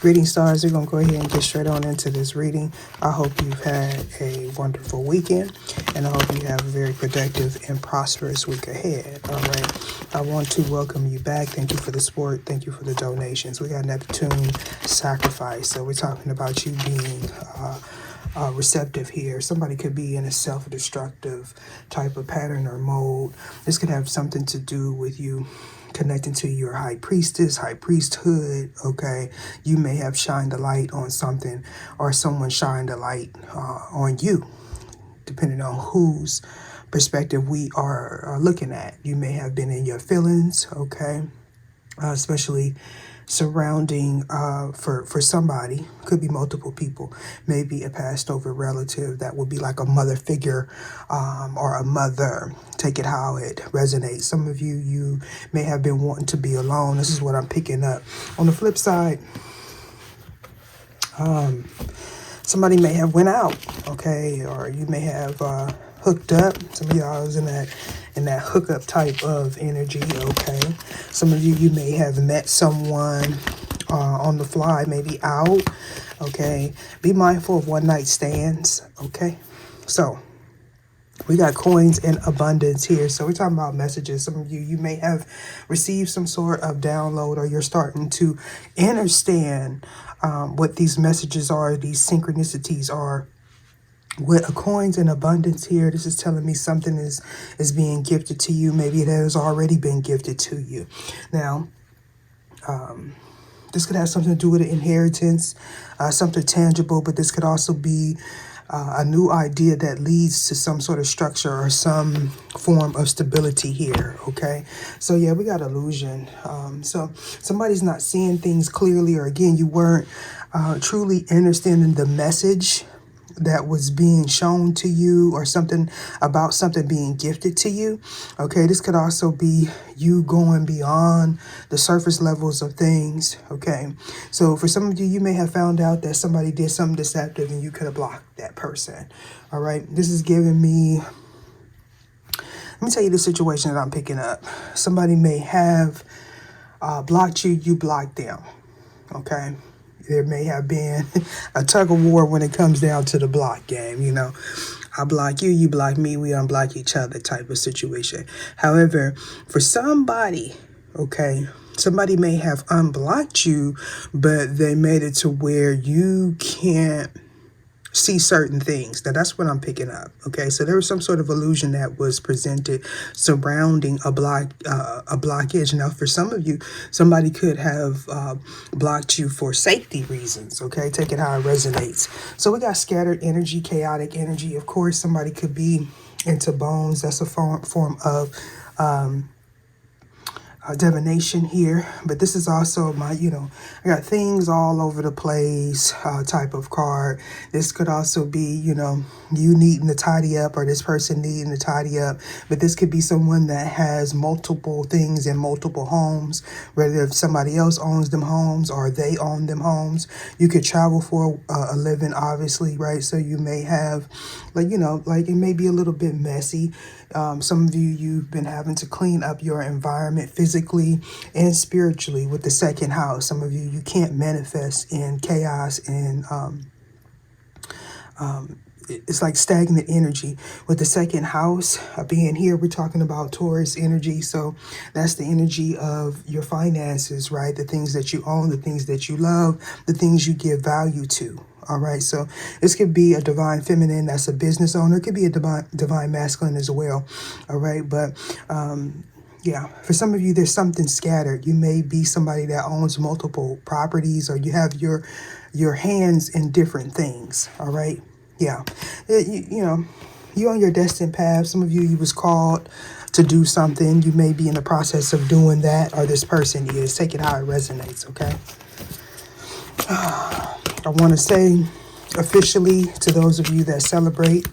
Greetings, stars. We're going to go ahead and get straight on into this reading. I hope you've had a wonderful weekend, and I hope you have a very productive and prosperous week ahead. All right. I want to welcome you back. Thank you for the support. Thank you for the donations. We got Neptune sacrifice. So we're talking about you being receptive here. Somebody could be in a self-destructive type of pattern or mode. This could have something to do with you connecting to your high priestess, high priesthood. Okay, you may have shined a light on something, or someone shined a light on you, depending on whose perspective we are looking at. You may have been in your feelings. Okay, especially surrounding for somebody, could be multiple people, maybe a passed over relative that would be like a mother figure, or a mother. Take it how it resonates. Some of you may have been wanting to be alone. This is what I'm picking up. On the flip side, somebody may have went out, okay, or you may have hooked up. Some of y'all is in that hookup type of energy, okay. Some of you may have met someone on the fly, maybe out, okay. Be mindful of one night stands, okay. So we got coins in abundance here. So we're talking about messages. Some of you may have received some sort of download, or you're starting to understand what these messages are, these synchronicities are. With a coins in abundance here, this is telling me something is being gifted to you. Maybe it has already been gifted to you. Now, this could have something to do with an inheritance, something tangible, but this could also be a new idea that leads to some sort of structure or some form of stability here, okay? So yeah, we got illusion. So somebody's not seeing things clearly, or again, you weren't truly understanding the message that was being shown to you, or something about something being gifted to you. Okay, this could also be you going beyond the surface levels of things. Okay, so for some of you, you may have found out that somebody did something deceptive and you could have blocked that person. All right, this is giving me, let me tell you the situation that I'm picking up. Somebody may have blocked you, you blocked them. Okay, there may have been a tug of war when it comes down to the block game. You know, I block you, you block me, we unblock each other type of situation. However, for somebody, okay, somebody may have unblocked you, but they made it to where you can't see certain things. Now that's what I'm picking up. Okay, so there was some sort of illusion that was presented surrounding a blockage. Now for some of you, somebody could have blocked you for safety reasons. Okay, take it how it resonates. So we got scattered energy, chaotic energy. Of course, somebody could be into bones. That's a form of divination here, but this is also my, I got things all over the place type of card. This could also be, you needing to tidy up, or this person needing to tidy up, but this could be someone that has multiple things in multiple homes, whether if somebody else owns them homes or they own them homes. You could travel for a living, obviously, right? So you may have, like it may be a little bit messy. Some of you've been having to clean up your environment physically and spiritually with the second house. Some of you can't manifest in chaos and it's like stagnant energy with the second house being here. We're talking about Taurus energy. So that's the energy of your finances, right? The things that you own, the things that you love, the things you give value to. All right, so this could be a divine feminine that's a business owner. It could be a divine masculine as well. All right, but yeah, for some of you, there's something scattered. You may be somebody that owns multiple properties, or you have your hands in different things. All right, yeah, you're on your destined path. Some of you was called to do something. You may be in the process of doing that, or this person is. Take it how it resonates, okay? I want to say officially to those of you that celebrate,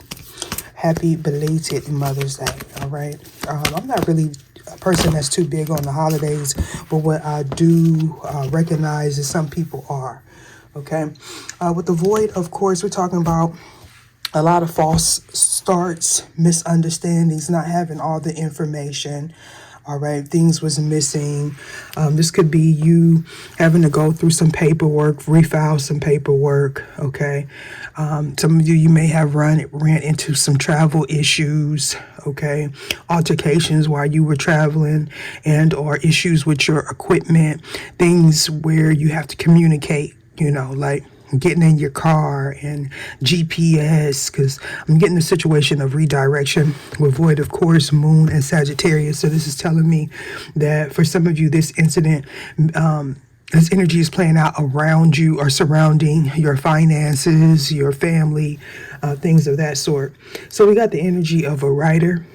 happy belated Mother's Day, all right? I'm not really a person that's too big on the holidays, but what I do recognize is some people are, okay? With the void, of course, we're talking about a lot of false starts, misunderstandings, not having all the information, All right, things was missing. This could be you having to go through some paperwork, refile some paperwork. Okay, some of you may have ran into some travel issues. Okay, altercations while you were traveling, and or issues with your equipment. Things where you have to communicate. You know, like getting in your car and GPS, because I'm getting a situation of redirection with void, of course, moon and Sagittarius. So this is telling me that for some of you, this incident, this energy is playing out around you or surrounding your finances, your family, things of that sort. So we got the energy of a writer.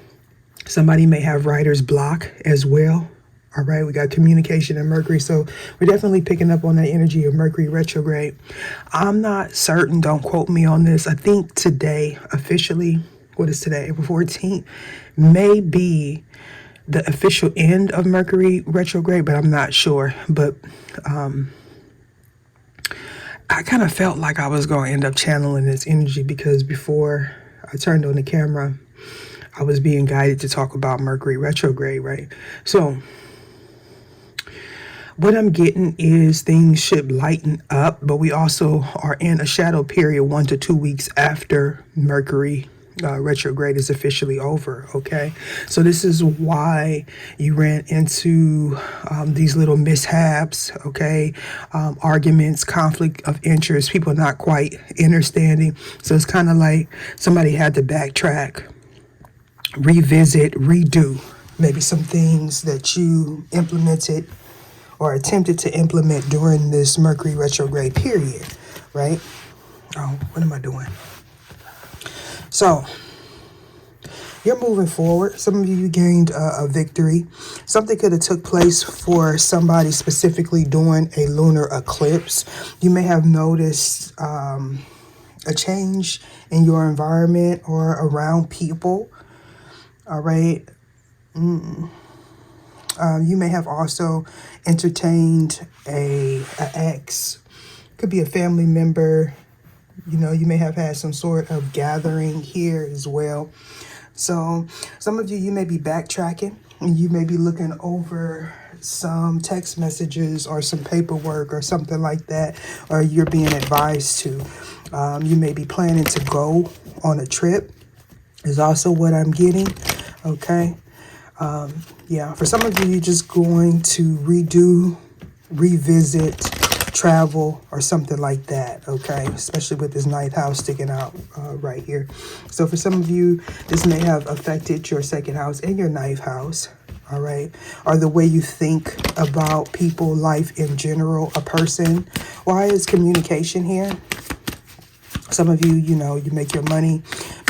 Somebody may have writer's block as well. All right, we got communication and Mercury. So we're definitely picking up on that energy of Mercury retrograde. I'm not certain, don't quote me on this. I think today, officially, what is today, April 14th, may be the official end of Mercury retrograde, but I'm not sure. But I kind of felt like I was going to end up channeling this energy because before I turned on the camera, I was being guided to talk about Mercury retrograde, right? So what I'm getting is things should lighten up, but we also are in a shadow period 1 to 2 weeks after Mercury retrograde is officially over. Okay, so this is why you ran into these little mishaps. Okay, arguments, conflict of interest, people not quite understanding. So it's kind of like somebody had to backtrack, revisit, redo maybe some things that you implemented or attempted to implement during this Mercury retrograde period, right? Oh, what am I doing? So you're moving forward. Some of you gained a victory. Something could have took place for somebody specifically during a lunar eclipse. You may have noticed a change in your environment or around people. All right. You may have also entertained a ex. Could be a family member. You know, you may have had some sort of gathering here as well. So some of you, you may be backtracking and you may be looking over some text messages or some paperwork or something like that, or you're being advised to. You may be planning to go on a trip is also what I'm getting. Okay. Yeah, for some of you, you're just going to redo, revisit, travel, or something like that, okay? Especially with this ninth house sticking out right here. So for some of you, this may have affected your second house and your ninth house, all right? Or the way you think about people, life in general, a person. Why is communication here? Some of you, you know, you make your money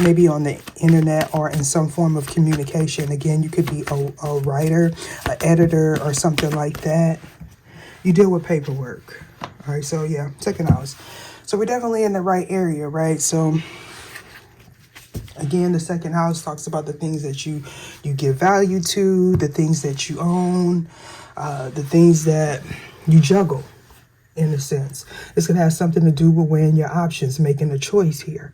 maybe on the internet or in some form of communication. Again, you could be a writer, an editor, or something like that. You deal with paperwork. All right, so yeah, second house. So we're definitely in the right area, right? So again, the second house talks about the things that you give value to, the things that you own, the things that you juggle. In a sense, this could have something to do with weighing your options, making a choice here.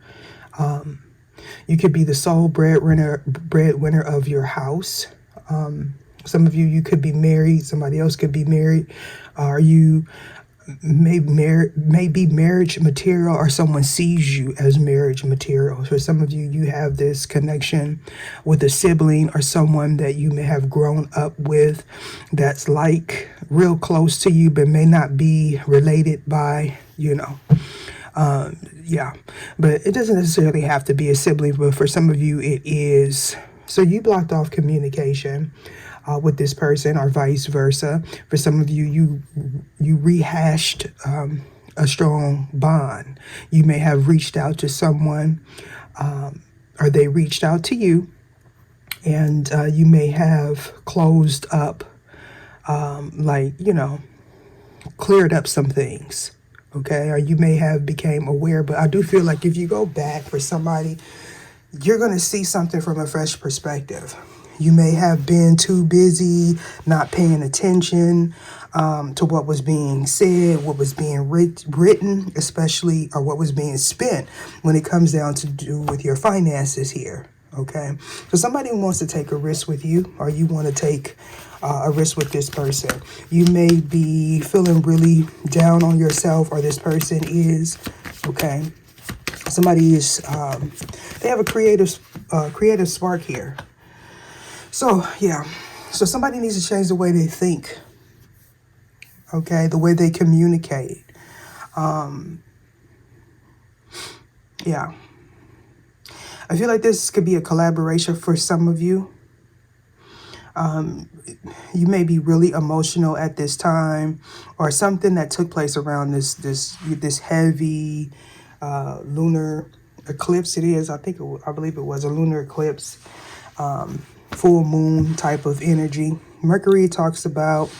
You could be the sole breadwinner of your house. Some of you, you could be married. Somebody else could be married. Or you may be marriage material, or someone sees you as marriage material. For some of you, you have this connection with a sibling or someone that you may have grown up with that's like real close to you, but may not be related by, you know, yeah, but it doesn't necessarily have to be a sibling, but for some of you it is. So you blocked off communication with this person, or vice versa. For some of you, you rehashed a strong bond. You may have reached out to someone, or they reached out to you, and you may have closed up, like, you know, cleared up some things. Okay, or you may have became aware, but I do feel like if you go back for somebody, you're going to see something from a fresh perspective. You may have been too busy, not paying attention to what was being said, what was being written, especially, or what was being spent when it comes down to do with your finances here. Okay, so somebody wants to take a risk with you, or you want to take a risk with this person. You may be feeling really down on yourself, or this person is. Okay, somebody is they have a creative spark here. So yeah, so somebody needs to change the way they think. Okay, the way they communicate. Yeah, I feel like this could be a collaboration for some of you. You may be really emotional at this time, or something that took place around this heavy lunar eclipse. It is, I believe it was a lunar eclipse, full moon type of energy. Mercury talks about,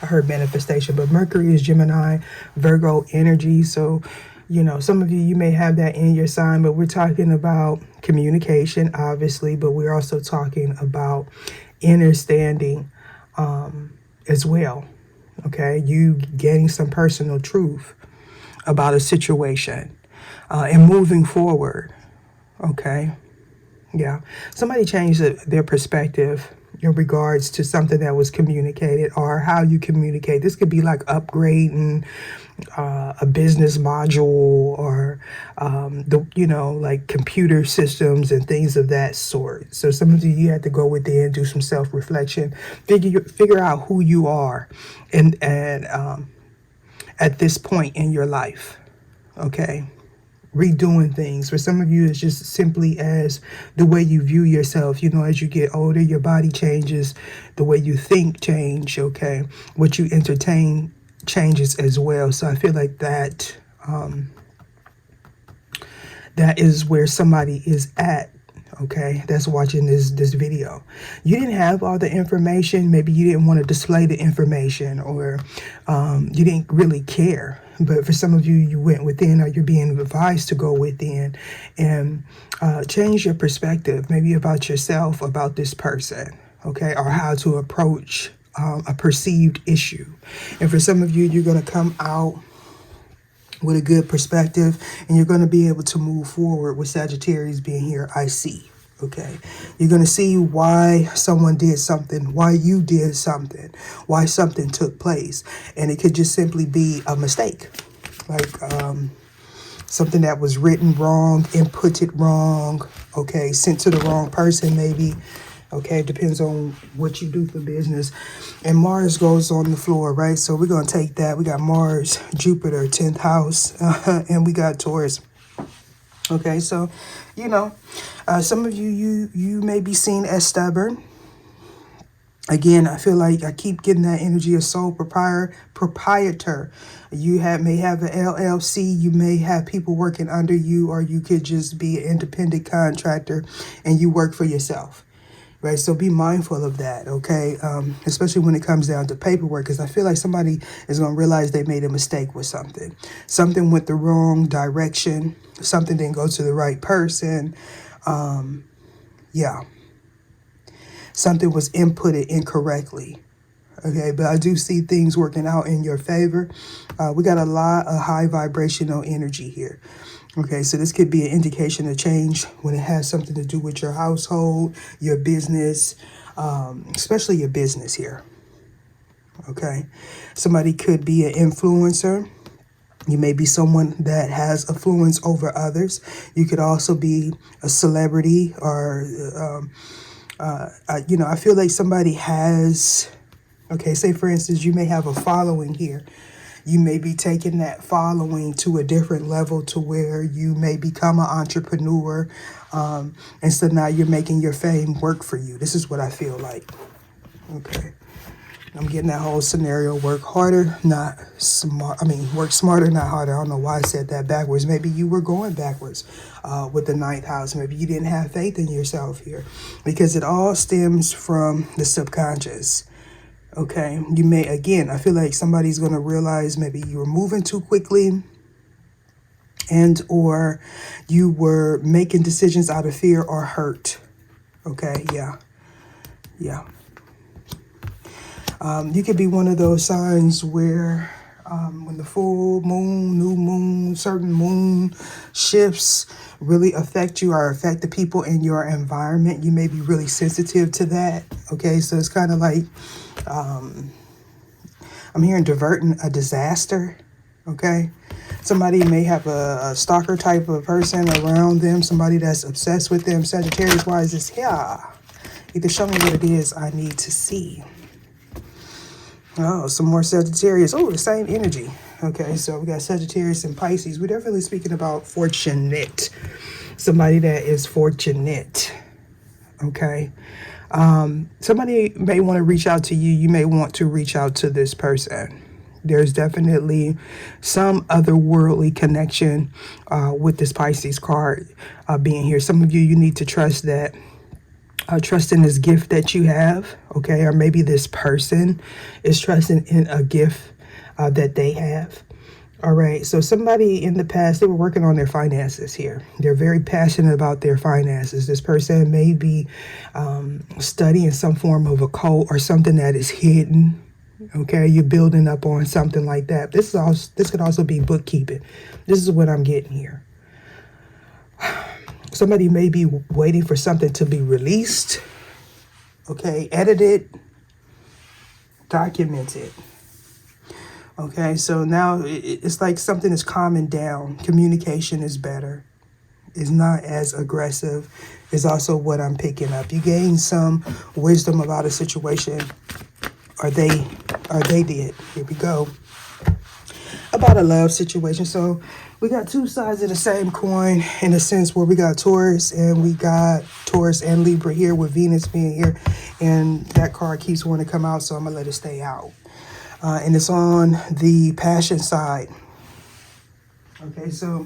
I heard manifestation, but Mercury is Gemini, Virgo energy. So, you know, some of you may have that in your sign, but we're talking about communication, obviously, but we're also talking about understanding as well. Okay, you getting some personal truth about a situation and moving forward. Okay, yeah, somebody changed their perspective in regards to something that was communicated, or how you communicate. This could be like upgrading a business module, or like computer systems and things of that sort. So some of you had to go within and do some self-reflection, figure out who you are, and at this point in your life. Okay, redoing things. For some of you, it's just simply as the way you view yourself. You know, as you get older, your body changes, the way you think change. Okay, what you entertain changes as well. So I feel like that that is where somebody is at. Okay, that's watching this video. You didn't have all the information. Maybe you didn't want to display the information, or you didn't really care. But for some of you, you went within, or you're being advised to go within and change your perspective, maybe about yourself, about this person, okay, or how to approach a perceived issue. And for some of you, you're going to come out with a good perspective, and you're going to be able to move forward. With Sagittarius being here, I see. Okay, you're going to see why someone did something, why you did something, why something took place. And it could just simply be a mistake, like something that was written wrong, inputted wrong, okay, sent to the wrong person maybe. Okay, depends on what you do for business. And Mars goes on the floor, right? So we're going to take that. We got Mars, Jupiter, 10th house, and we got Taurus. Okay, so, you know, some of you may be seen as stubborn. Again, I feel like I keep getting that energy of sole proprietor. You may have an LLC, you may have people working under you, or you could just be an independent contractor and you work for yourself. Right, so be mindful of that, okay? Especially when it comes down to paperwork, because I feel like somebody is going to realize they made a mistake with something. Something went the wrong direction. Something didn't go to the right person. Yeah. Something was inputted incorrectly. Okay, but I do see things working out in your favor. We got a lot of high vibrational energy here. Okay, so this could be an indication of change when it has something to do with your household, your business, especially your business here. Okay, somebody could be an influencer. You may be someone that has influence over others. You could also be a celebrity, or, I feel like somebody has, okay, say for instance, you may have a following here. You may be taking that following to a different level, to where you may become an entrepreneur. And so now you're making your fame work for you. This is what I feel like. Okay. I'm getting that whole scenario. Work harder, not smart. Work smarter, not harder. I don't know why I said that backwards. Maybe you were going backwards with the 9th house. Maybe you didn't have faith in yourself here, because it all stems from the subconscious. Okay, you may, again, I feel like somebody's going to realize maybe you were moving too quickly, and or you were making decisions out of fear or hurt. Okay, yeah. You could be one of those signs where when the full moon, new moon, certain moon shifts, really affect you or affect the people in your environment. You may be really sensitive to that. Okay, so it's kind of like I'm hearing diverting a disaster. Okay, somebody may have a stalker type of person around them, somebody that's obsessed with them. Sagittarius, why is this here? Either show me what it is I need to see. Oh, some more Sagittarius. Oh, the same energy. Okay, so we got Sagittarius and Pisces. We're definitely speaking about fortunate. Somebody that is fortunate. Okay. Somebody may want to reach out to you. You may want to reach out to this person. There's definitely some otherworldly connection with this Pisces card being here. Some of you, you need to trust that. Trust in this gift that you have, okay? Or maybe this person is trusting in a gift that they have. All right, so somebody in the past, they were working on their finances here. They're very passionate about their finances. This person may be studying some form of occult or something that is hidden. Okay, you're building up on something like that. This could also be bookkeeping. This is what I'm getting here. Somebody may be waiting for something to be released, okay, edited, documented. Okay, so now it's like something is calming down. Communication is better. It's not as aggressive is also what I'm picking up. You gain some wisdom about a situation, or they did. Here we go. About a love situation. So we got two sides of the same coin in a sense where we got Taurus and Libra here with Venus being here. And that card keeps wanting to come out, so I'm going to let it stay out. And it's on the passion side. Okay, so,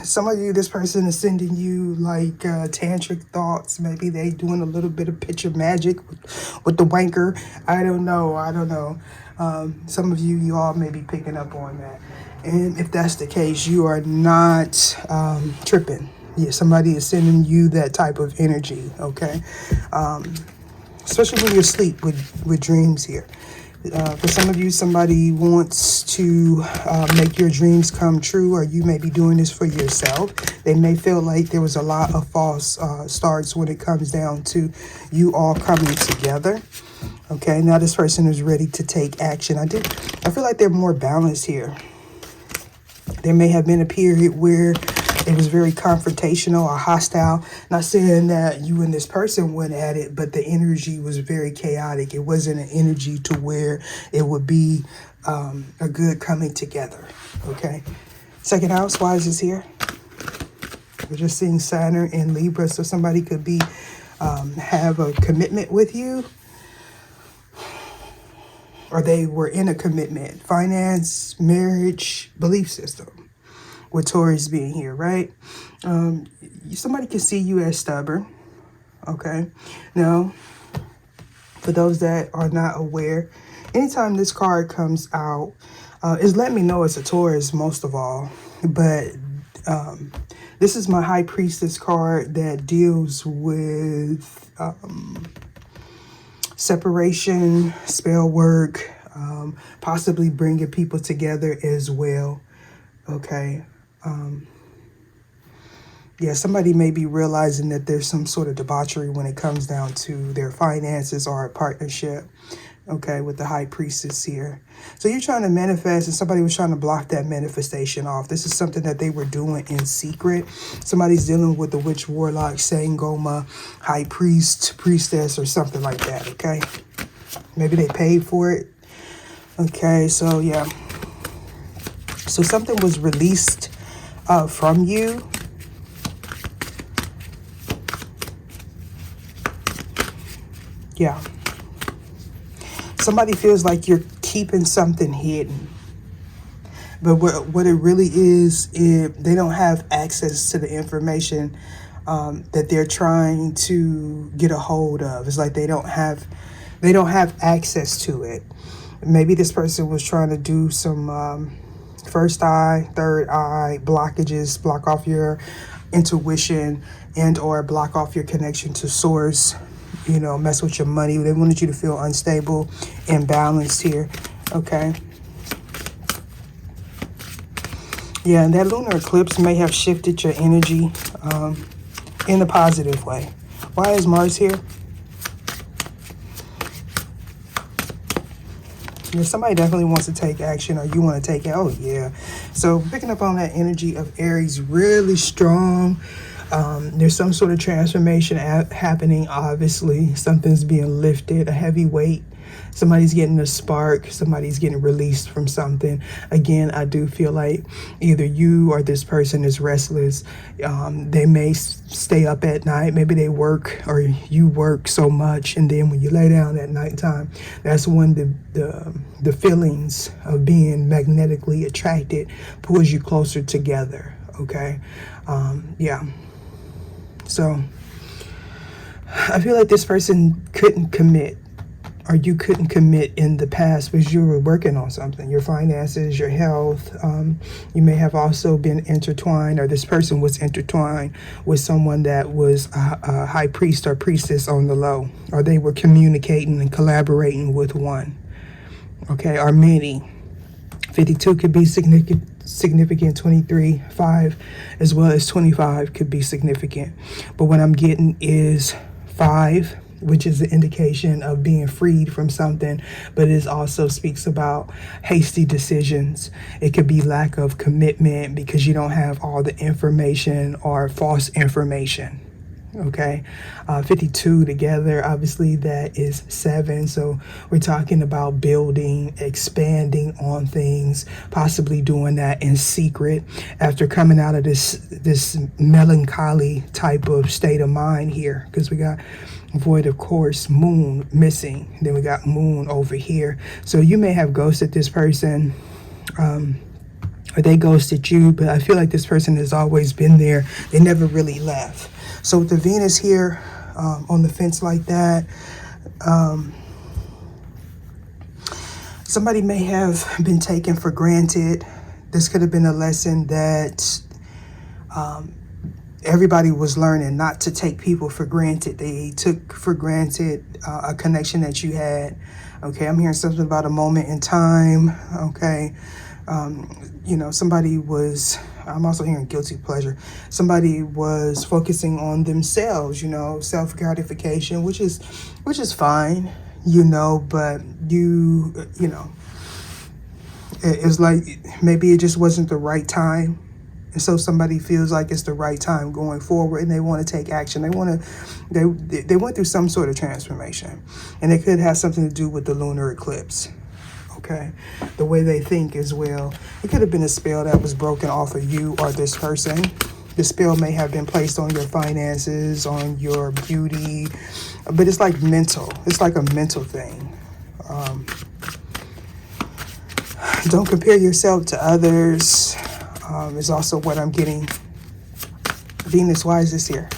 some of you, this person is sending you like tantric thoughts. Maybe they doing a little bit of picture magic with the wanker. I don't know. Some of you all may be picking up on that. And if that's the case, you are not tripping. Yeah, somebody is sending you that type of energy, okay? Especially when you're asleep with dreams here. For some of you, somebody wants to make your dreams come true, or you may be doing this for yourself. They may feel like there was a lot of false starts when it comes down to you all coming together. Okay, now this person is ready to take action. I feel like they're more balanced here. There may have been a period where it was very confrontational or hostile. Not saying that you and this person went at it, but the energy was very chaotic. It wasn't an energy to where it would be a good coming together. Okay. Second house, why is this here? We're just seeing Saturn in Libra. So somebody could be have a commitment with you, or they were in a commitment, finance, marriage, belief system. With Taurus being here, right? Somebody can see you as stubborn, okay? Now, for those that are not aware, anytime this card comes out, is let me know it's a Taurus most of all. But this is my High Priestess card that deals with separation, spell work, possibly bringing people together as well, okay? Yeah, somebody may be realizing that there's some sort of debauchery when it comes down to their finances or a partnership, okay, with the High Priestess here. So you're trying to manifest, and somebody was trying to block that manifestation off. This is something that they were doing in secret. Somebody's dealing with the witch, warlock, Sangoma, high priest, priestess, or something like that, okay? Maybe they paid for it. Okay, so yeah. So something was released from you. Yeah. Somebody feels like you're keeping something hidden. But what it really is they don't have access to the information that they're trying to get a hold of. It's like they don't have access to it. Maybe this person was trying to do some first eye, third eye blockages, block off your intuition and or block off your connection to source, you know, mess with your money. They wanted you to feel unstable, imbalanced here, okay? Yeah, and that lunar eclipse may have shifted your energy in a positive way. Why is Mars here? Yeah, somebody definitely wants to take action, or you want to take it. Oh, yeah. So picking up on that energy of Aries, really strong. There's some sort of transformation happening, obviously. Something's being lifted, a heavy weight. Somebody's getting a spark. Somebody's getting released from something. Again, I do feel like either you or this person is restless. They may stay up at night. Maybe they work, or you work so much. And then when you lay down at nighttime, that's when the feelings of being magnetically attracted pulls you closer together. Okay. Yeah. So I feel like this person couldn't commit, or you couldn't commit in the past because you were working on something, your finances, your health. You may have also been intertwined, or this person was intertwined with someone that was a high priest or priestess on the low, or they were communicating and collaborating with one, okay, or many. 52 could be significant, 23, 5, as well as 25 could be significant. But what I'm getting is 5, which is the indication of being freed from something, but it also speaks about hasty decisions. It could be lack of commitment because you don't have all the information, or false information. Okay, 52 together, obviously that is 7. So we're talking about building, expanding on things, possibly doing that in secret after coming out of this melancholy type of state of mind here, because we got void, of course, moon missing, then we got moon over here. So you may have ghosted this person, or they ghosted you, but I feel like this person has always been there. They never really left. So with the Venus here on the fence like that, somebody may have been taken for granted. This could have been a lesson that everybody was learning, not to take people for granted. They took for granted a connection that you had. Okay, I'm hearing something about a moment in time. Okay, somebody was, I'm also hearing guilty pleasure. Somebody was focusing on themselves, self-gratification, which is fine, but it's like maybe it just wasn't the right time. And so somebody feels like it's the right time going forward, and they want to take action. They went through some sort of transformation, and it could have something to do with the lunar eclipse. Okay, the way they think as well. It could have been a spell that was broken off of you or this person. The spell may have been placed on your finances, on your beauty, but it's like mental. It's like a mental thing. Don't compare yourself to others. Is also what I'm getting. Venus, why is this here?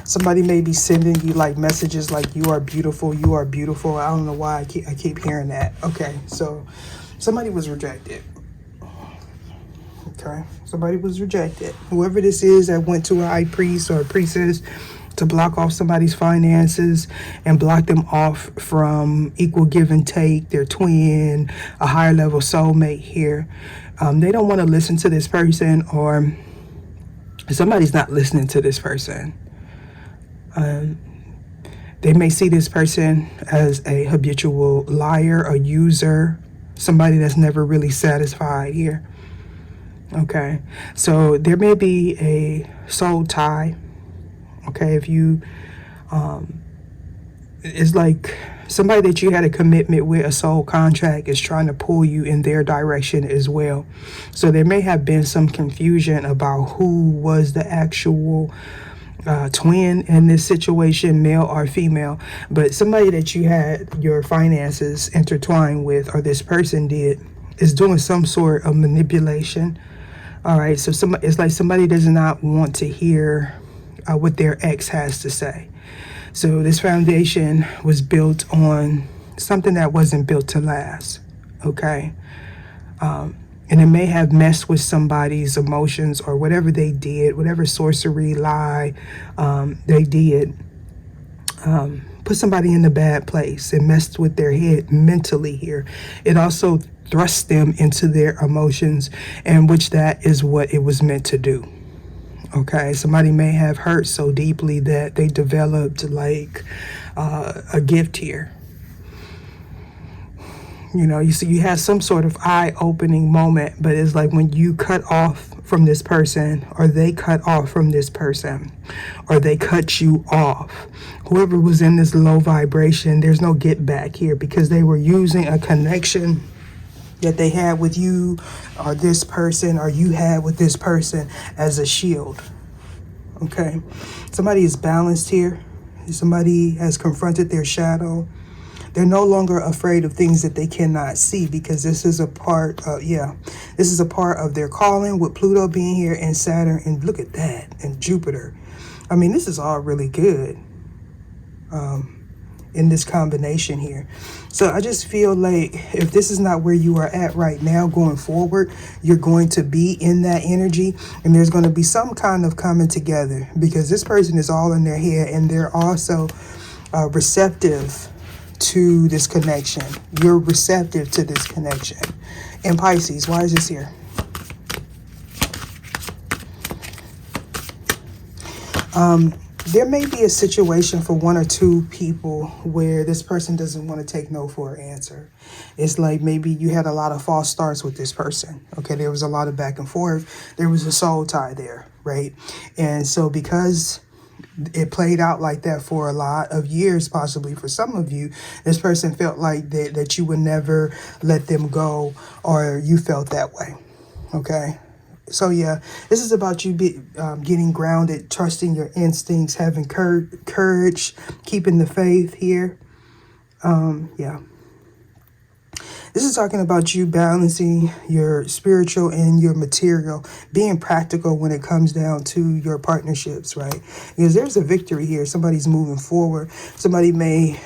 Somebody may be sending you like messages like you are beautiful, you are beautiful. I don't know why I keep hearing that. Okay, so somebody was rejected. Okay, somebody was rejected. Whoever this is that went to a high priest or a priestess to block off somebody's finances and block them off from equal give and take, their twin, a higher level soulmate here. They don't want to listen to this person, or somebody's not listening to this person. They may see this person as a habitual liar, a user, somebody that's never really satisfied here. Okay, so there may be a soul tie. Okay, if you, it's like somebody that you had a commitment with, a soul contract, is trying to pull you in their direction as well. So there may have been some confusion about who was the actual twin in this situation, male or female, but somebody that you had your finances intertwined with, or this person did, is doing some sort of manipulation. All right, so it's like somebody does not want to hear what their ex has to say. So this foundation was built on something that wasn't built to last. Okay, and it may have messed with somebody's emotions, or whatever they did, whatever sorcery, lie they did. put somebody in a bad place and messed with their head mentally here. It also thrust them into their emotions, and which that is what it was meant to do. Okay, somebody may have hurt so deeply that they developed like a gift here. You know, you see, you have some sort of eye-opening moment, but it's like when you cut off from this person, or they cut off from this person, or they cut you off. Whoever was in this low vibration, there's no get back here, because they were using a connection that they had with you, or this person, or you had with this person as a shield. Okay, somebody is balanced here. Somebody has confronted their shadow. They're no longer afraid of things that they cannot see, because this is a part of, this is a part of their calling, with Pluto being here and Saturn, and look at that, and Jupiter. I mean, this is all really good in this combination here. So I just feel like if this is not where you are at right now, going forward, you're going to be in that energy, and there's going to be some kind of coming together, because this person is all in their head, and they're also receptive to this connection. You're receptive to this connection. And Pisces, why is this here? There may be a situation for one or two people where this person doesn't want to take no for an answer. It's like maybe you had a lot of false starts with this person. Okay, there was a lot of back and forth. There was a soul tie there, right? And so because it played out like that for a lot of years, possibly for some of you, this person felt like that you would never let them go, or you felt that way. Okay. So yeah, this is about you getting grounded, trusting your instincts, having courage, keeping the faith here. Yeah. This is talking about you balancing your spiritual and your material, being practical when it comes down to your partnerships, right? Because there's a victory here. Somebody's moving forward. Somebody may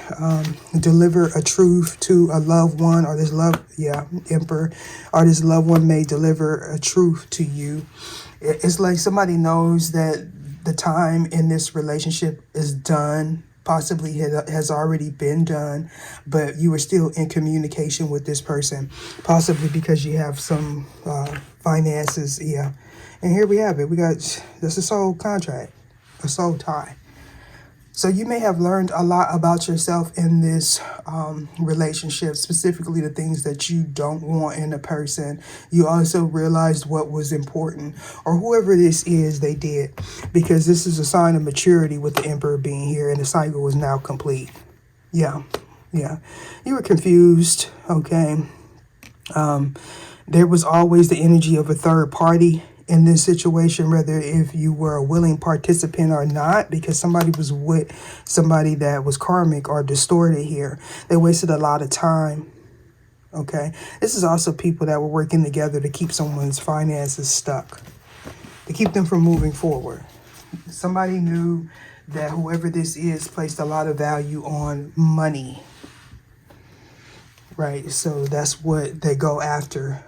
deliver a truth to a loved one, or this Emperor, or this loved one may deliver a truth to you. It's like somebody knows that the time in this relationship is done. Possibly has already been done, but you are still in communication with this person, possibly because you have some finances. Yeah. And here we have it. We got, this is a soul contract, a soul tie. So you may have learned a lot about yourself in this relationship, specifically the things that you don't want in a person. You also realized what was important, or whoever this is, they did, because this is a sign of maturity with the Emperor being here, and the cycle is now complete. Yeah. You were confused, okay? There was always the energy of a third party in this situation, whether if you were a willing participant or not, because somebody was with somebody that was karmic or distorted here. They wasted a lot of time. Okay. This is also people that were working together to keep someone's finances stuck, to keep them from moving forward. Somebody knew that whoever this is placed a lot of value on money. Right. So that's what they go after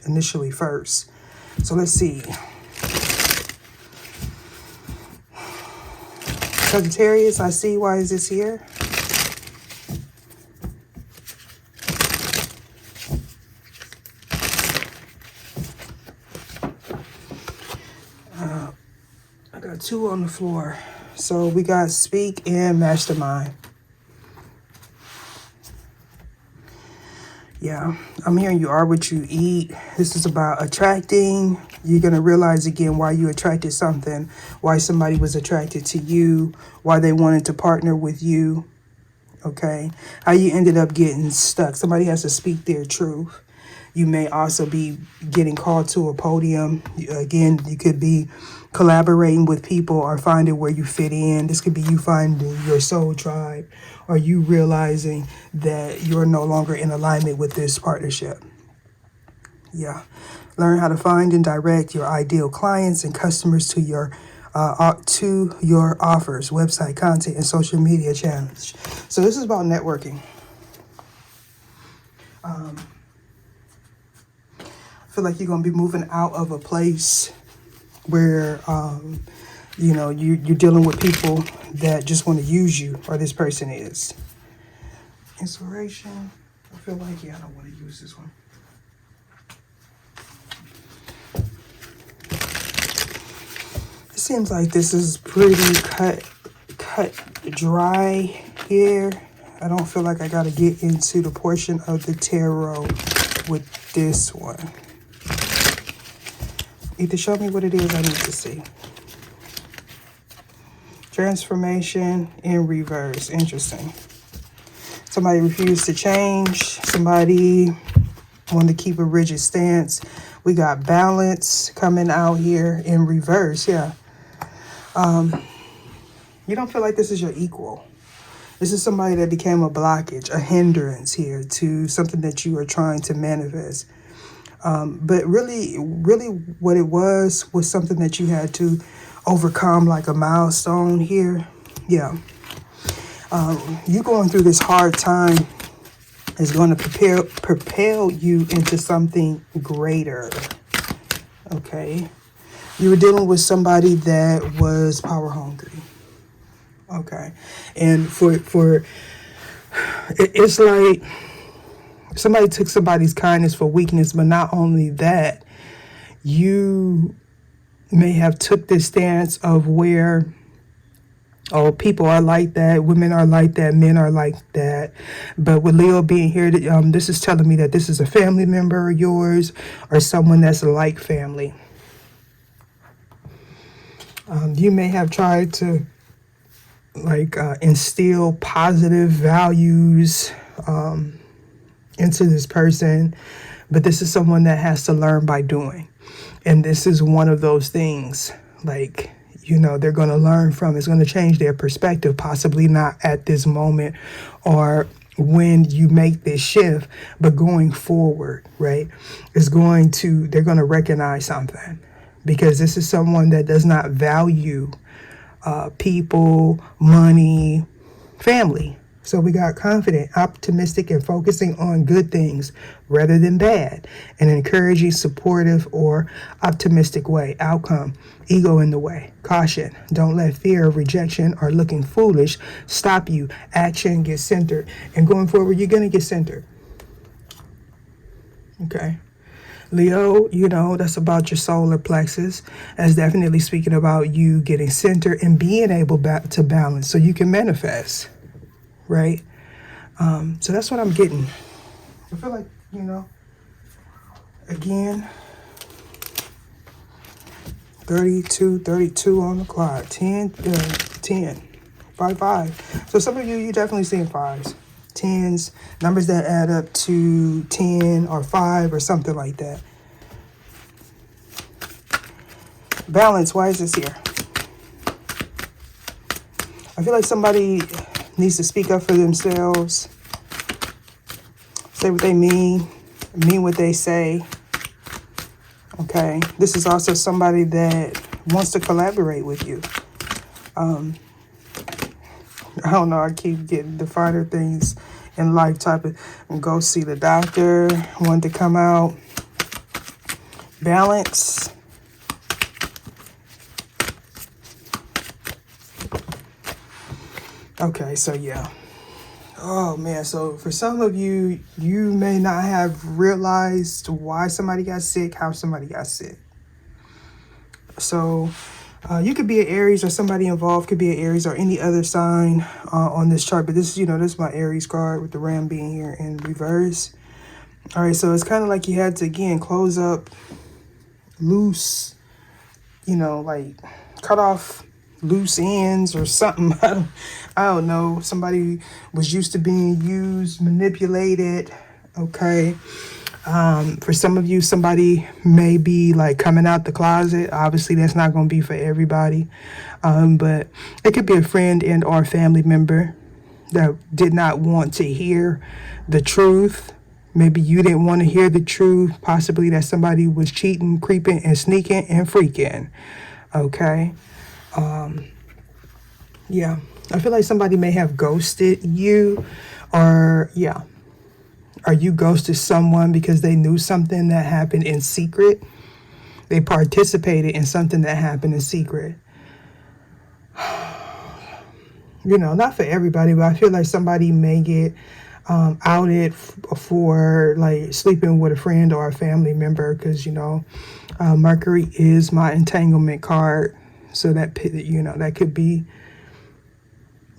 initially first. So let's see. Sagittarius, I see. Why is this here? I got two on the floor. So we got speak and mastermind. Yeah, I'm hearing you are what you eat. This is about attracting. You're going to realize again why you attracted something, why somebody was attracted to you, why they wanted to partner with you, okay? How you ended up getting stuck. Somebody has to speak their truth. You may also be getting called to a podium. Again, you could be collaborating with people or finding where you fit in. This could be you finding your soul tribe, or you realizing that you're no longer in alignment with this partnership. Yeah. Learn how to find and direct your ideal clients and customers to your offers, website, content, and social media channels. So this is about networking. I feel like you're going to be moving out of a place where You know, you're dealing with people that just want to use you, or this person is. Inspiration. I feel like, yeah, I don't want to use this one. It seems like this is pretty cut dry here. I don't feel like I got to get into the portion of the tarot with this one. Either show me what it is I need to see. Transformation in reverse. Interesting. Somebody refused to change. Somebody wanted to keep a rigid stance. We got balance coming out here in reverse. Yeah. You don't feel like this is your equal. This is somebody that became a blockage, a hindrance here to something that you are trying to manifest. But really what it was something that you had to overcome, like a milestone here. Yeah. You going through this hard time is going to propel you into something greater. Okay. You were dealing with somebody that was power hungry. Okay. And it's like somebody took somebody's kindness for weakness, but not only that, you may have took this stance of where, oh, people are like that, women are like that, men are like that. But with Leo being here, this is telling me that this is a family member of yours or someone that's like family. You may have tried to instill positive values into this person, but this is someone that has to learn by doing. And this is one of those things, like, you know, they're going to learn from. It's going to change their perspective, possibly not at this moment or when you make this shift, but going forward, right? They're going to recognize something, because this is someone that does not value people, money, family. So we got confident, optimistic, and focusing on good things rather than bad. An encouraging, supportive, or optimistic way. Outcome, ego in the way. Caution, don't let fear of rejection or looking foolish stop you. Action, get centered. And going forward, you're going to get centered. Okay. Leo, you know, that's about your solar plexus. That's definitely speaking about you getting centered and being able to balance so you can manifest, right? So that's what I'm getting. I feel like, you know, again, 32 on the clock, 10, 5. So some of you definitely seeing 5s. 10s, numbers that add up to 10 or 5 or something like that. Balance, why is this here? I feel like somebody needs to speak up for themselves, say what they mean what they say. Okay, this is also somebody that wants to collaborate with you. I don't know, I keep getting the finer things in life type of, go see the doctor, want to come out. Balance. Okay, so yeah. Oh man, so for some of you, you may not have realized why somebody got sick, how somebody got sick. So you could be an Aries, or somebody involved could be an Aries or any other sign on this chart. But this, you know, this is my Aries card with the ram being here in reverse. All right, so it's kind of like you had to, again, close up loose, you know, like cut off loose ends or something. I don't know. Somebody was used to being used, manipulated. Okay. For some of you, somebody may be like coming out the closet. Obviously, that's not going to be for everybody. But it could be a friend and or family member that did not want to hear the truth. Maybe you didn't want to hear the truth. Possibly that somebody was cheating, creeping, and sneaking and freaking. Okay. Yeah. I feel like somebody may have ghosted you, or you ghosted someone because they knew something that happened in secret. They participated in something that happened in secret. You know, not for everybody, but I feel like somebody may get outed for like sleeping with a friend or a family member, because, you know, Mercury is my entanglement card. So that, you know, that could be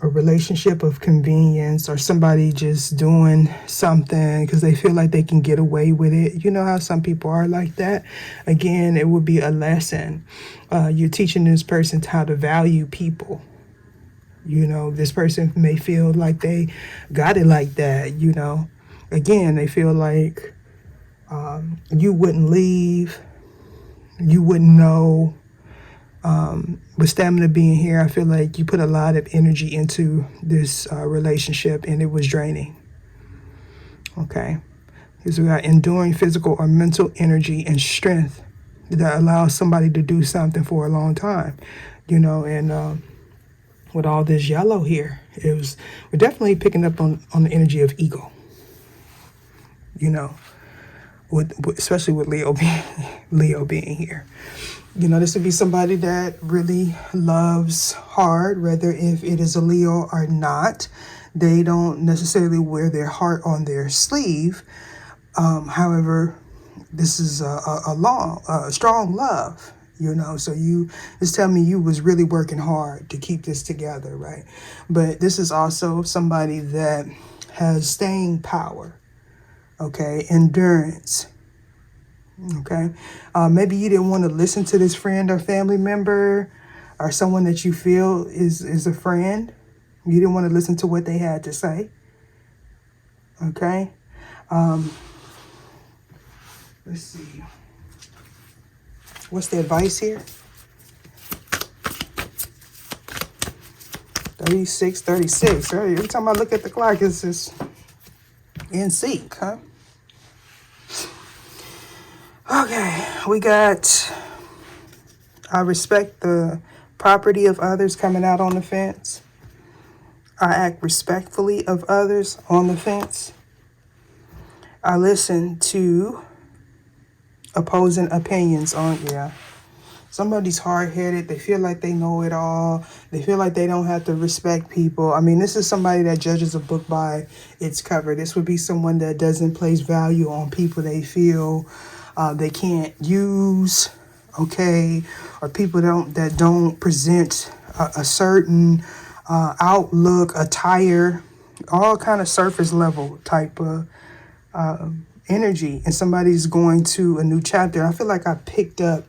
a relationship of convenience, or somebody just doing something because they feel like they can get away with it. You know how some people are like that. Again, it would be a lesson. You're teaching this person how to value people. You know, this person may feel like they got it like that, you know. Again, they feel like you wouldn't leave, you wouldn't know. With stamina being here, I feel like you put a lot of energy into this relationship and it was draining. Okay. Because we got enduring physical or mental energy and strength that allows somebody to do something for a long time, you know, and with all this yellow here, we're definitely picking up on the energy of ego, you know, especially with Leo being here. You know, this would be somebody that really loves hard, whether if it is a Leo or not. They don't necessarily wear their heart on their sleeve. However, this is a strong love, you know. So you just tell me you was really working hard to keep this together, right? But this is also somebody that has staying power, okay, endurance. Okay, maybe you didn't want to listen to this friend or family member or someone that you feel is a friend. You didn't want to listen to what they had to say. Okay, let's see. What's the advice here? 36. Right? Every time I look at the clock, it's just in sync, huh? Okay, we got I respect the property of others coming out on the fence. I act respectfully of others on the fence. I listen to opposing opinions on, yeah. Somebody's hard-headed. They feel like they know it all. They feel like they don't have to respect people. I mean, this is somebody that judges a book by its cover. This would be someone that doesn't place value on people they feel they can't use, okay, or people that don't present a certain outlook, attire, all kind of surface level type of energy. And somebody's going to a new chapter. I feel like I picked up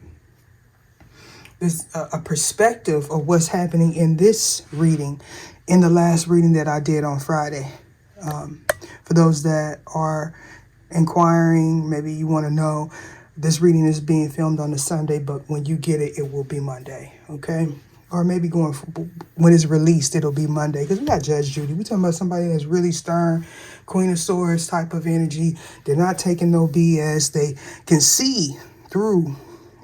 this a perspective of what's happening in this reading, in the last reading that I did on Friday. For those that are inquiring, maybe you want to know, this reading is being filmed on a Sunday, but when you get it, it will be Monday, okay? Or maybe when it's released, it'll be Monday, because we got Judge Judy. We're talking about somebody that's really stern, Queen of Swords type of energy. They're not taking no BS. They can see through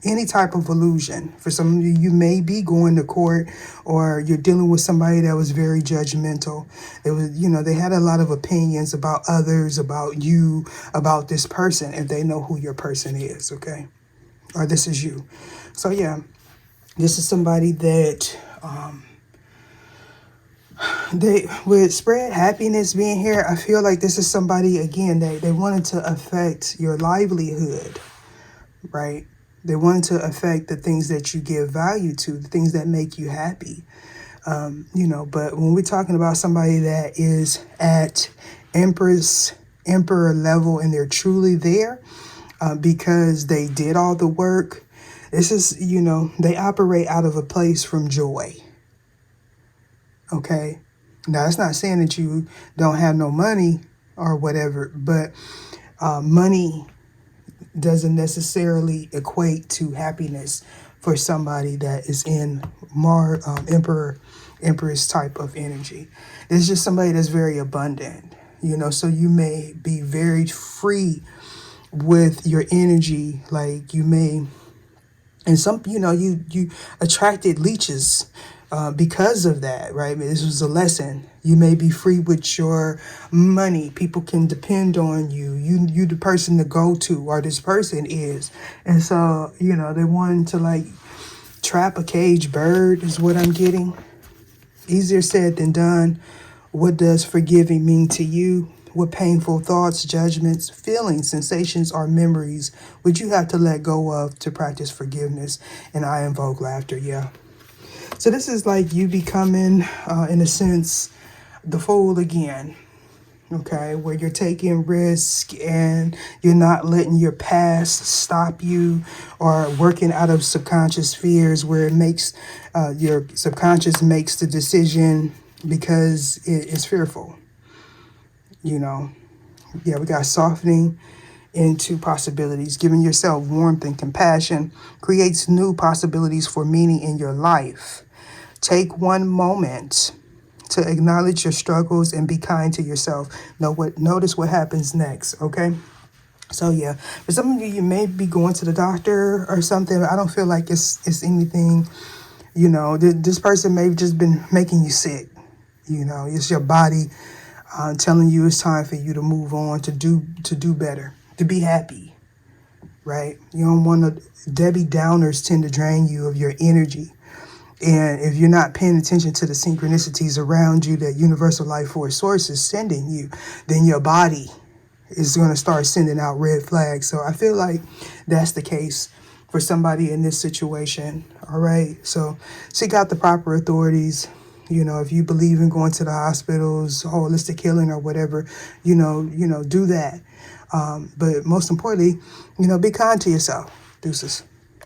any type of illusion. For some of you, you may be going to court, or you're dealing with somebody that was very judgmental. It was, you know, they had a lot of opinions about others, about you, about this person, if they know who your person is, okay? Or this is you. So yeah, this is somebody that they would spread happiness being here. I feel like this is somebody, again, they wanted to affect your livelihood, right? They want to affect the things that you give value to, the things that make you happy. You know, but when we're talking about somebody that is at emperor level and they're truly there because they did all the work, this is, you know, they operate out of a place from joy. Okay. Now, it's not saying that you don't have no money or whatever, but money doesn't necessarily equate to happiness for somebody that is in Empress type of energy. It's just somebody that's very abundant, you know, so you may be very free with your energy. Like you may, and some, you know, you attracted leeches because of that, right? This was a lesson. You may be free with your money. People can depend on you. You the person to go to, or this person is. And so, you know, they wanted to like trap a caged bird is what I'm getting. Easier said than done. What does forgiving mean to you? What painful thoughts, judgments, feelings, sensations, or memories would you have to let go of to practice forgiveness? And I invoke laughter, yeah. So this is like you becoming, in a sense, the fool again. Okay, where you're taking risk and you're not letting your past stop you, or working out of subconscious fears where it makes your subconscious makes the decision because it's fearful. You know, yeah, we got softening into possibilities. Giving yourself warmth and compassion creates new possibilities for meaning in your life. Take one moment to acknowledge your struggles and be kind to yourself. Notice what happens next, okay? So yeah, for some of you, you may be going to the doctor or something. I don't feel like it's anything, this person may have just been making you sick. It's your body telling you it's time for you to move on, to do better, to be happy, right? You don't want to, Debbie Downers tend to drain you of your energy. And if you're not paying attention to the synchronicities around you that universal life force source is sending you, then your body is going to start sending out red flags. So I feel like that's the case for somebody in this situation. All right. So seek out the proper authorities. If you believe in going to the hospitals, holistic healing or whatever, do that. But most importantly, be kind to yourself. Deuces.